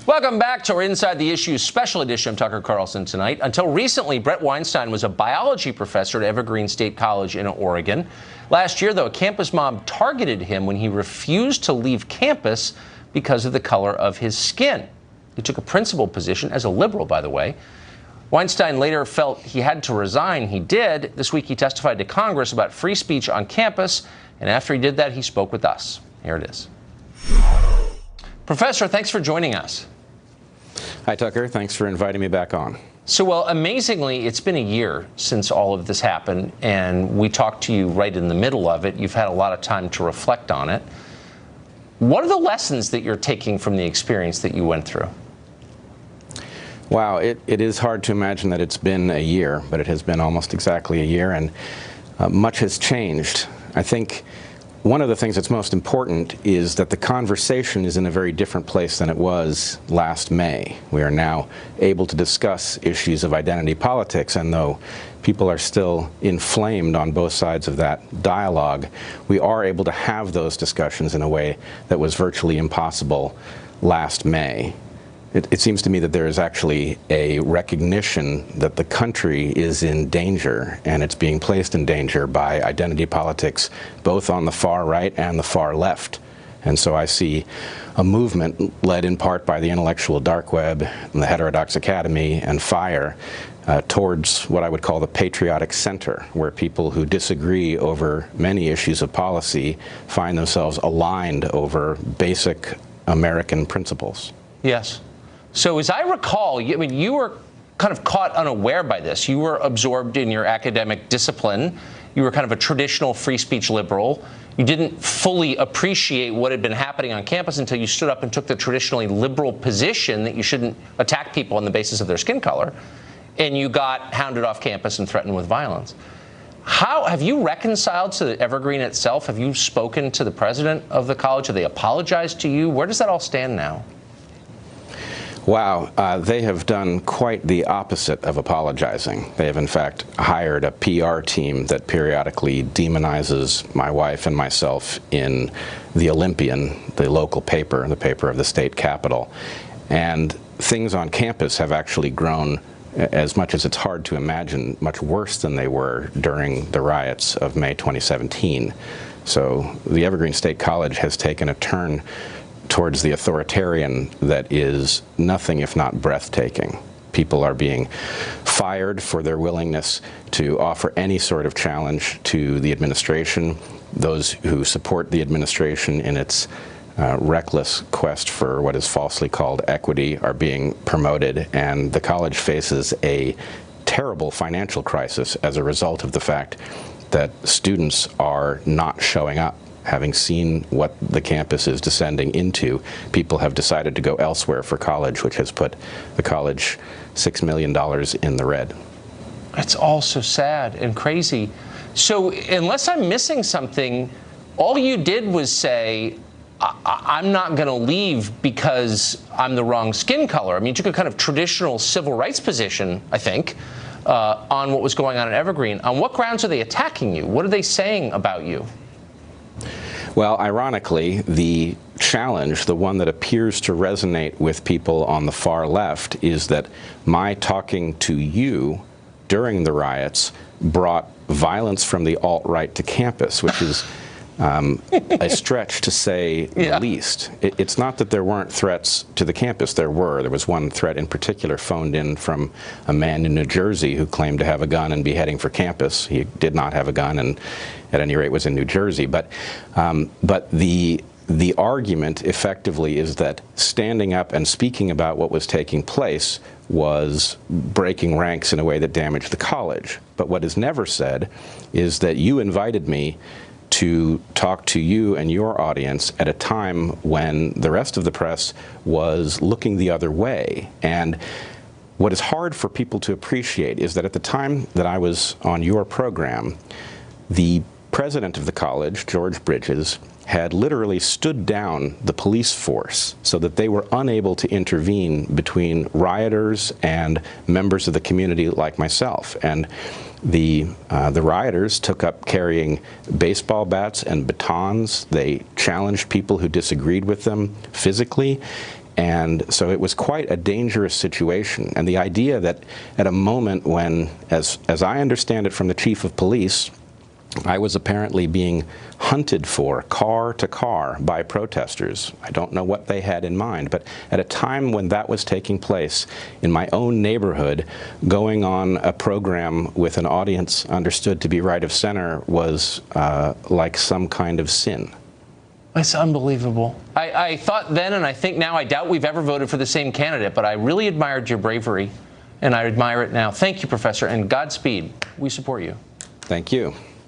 Welcome back to our Inside the Issues special edition of Tucker Carlson tonight. Until recently, Bret Weinstein was a biology professor at Evergreen State College in Oregon. Last year, though, a campus mob targeted him when he refused to leave campus because of the color of his skin. He took a principal position as a liberal, by the way. Weinstein later felt he had to resign. He did. This week, he testified to Congress about free speech on campus. And after he did that, he spoke with us. Here it is. Professor, thanks for joining us. Hi, Tucker. Thanks for inviting me back on. So, well, amazingly, it's been a year since all of this happened, and we talked to you right in the middle of it. You've had a lot of time to reflect on it. What are the lessons that you're taking from the experience that you went through? Wow, it is hard to imagine that it's been a year, but it has been almost exactly a year, and much has changed. I think one of the things that's most important is that the conversation is in a very different place than it was last May. We are now able to discuss issues of identity politics, and though people are still inflamed on both sides of that dialogue, we are able to have those discussions in a way that was virtually impossible last May. It seems to me that there is actually a recognition that the country is in danger, and it's being placed in danger by identity politics, both on the far right and the far left. And so I see a movement led in part by the intellectual dark web, and the Heterodox Academy, and FIRE, towards what I would call the patriotic center, where people who disagree over many issues of policy find themselves aligned over basic American principles. Yes. So as I recall, you were kind of caught unaware by this. You were absorbed in your academic discipline. You were kind of a traditional free speech liberal. You didn't fully appreciate what had been happening on campus until you stood up and took the traditionally liberal position that you shouldn't attack people on the basis of their skin color. And you got hounded off campus and threatened with violence. How have you reconciled to Evergreen itself? Have you spoken to the president of the college? Have they apologized to you? Where does that all stand now? Wow, they have done quite the opposite of apologizing. They have, in fact, hired a PR team that periodically demonizes my wife and myself in the Olympian, the local paper, the paper of the state capitol. And things on campus have actually grown, as much as it's hard to imagine, much worse than they were during the riots of May 2017. So the Evergreen State College has taken a turn towards the authoritarian that is nothing if not breathtaking. People are being fired for their willingness to offer any sort of challenge to the administration. Those who support the administration in its reckless quest for what is falsely called equity are being promoted, and the college faces a terrible financial crisis as a result of the fact that students are not showing up. Having seen what the campus is descending into, people have decided to go elsewhere for college, which has put the college $6 million in the red. It's all so sad and crazy. So unless I'm missing something, all you did was say, I'm not going to leave because I'm the wrong skin color. I mean, you took a kind of traditional civil rights position, I think, on what was going on at Evergreen. On what grounds are they attacking you? What are they saying about you? Well, ironically, the challenge, the one that appears to resonate with people on the far left, is that my talking to you during the riots brought violence from the alt-right to campus, which is a stretch to say the least. It's not that there weren't threats to the campus. There were. There was one threat in particular phoned in from a man in New Jersey who claimed to have a gun and be heading for campus. He did not have a gun, and at any rate was in New Jersey. But the argument effectively is that standing up and speaking about what was taking place was breaking ranks in a way that damaged the college. But what is never said is that you invited me to talk to you and your audience at a time when the rest of the press was looking the other way. And what is hard for people to appreciate is that at the time that I was on your program, the president of the college, George Bridges, had literally stood down the police force so that they were unable to intervene between rioters and members of the community like myself. And the rioters took up carrying baseball bats and batons. They challenged people who disagreed with them physically. And so it was quite a dangerous situation. And the idea that at a moment when, as I understand it from the chief of police, I was apparently being hunted for car to car by protesters. I don't know what they had in mind, but at a time when that was taking place in my own neighborhood, going on a program with an audience understood to be right of center was like some kind of sin. It's unbelievable. I thought then, and I think now, I doubt we've ever voted for the same candidate, but I really admired your bravery, and I admire it now. Thank you, Professor, and Godspeed. We support you. Thank you.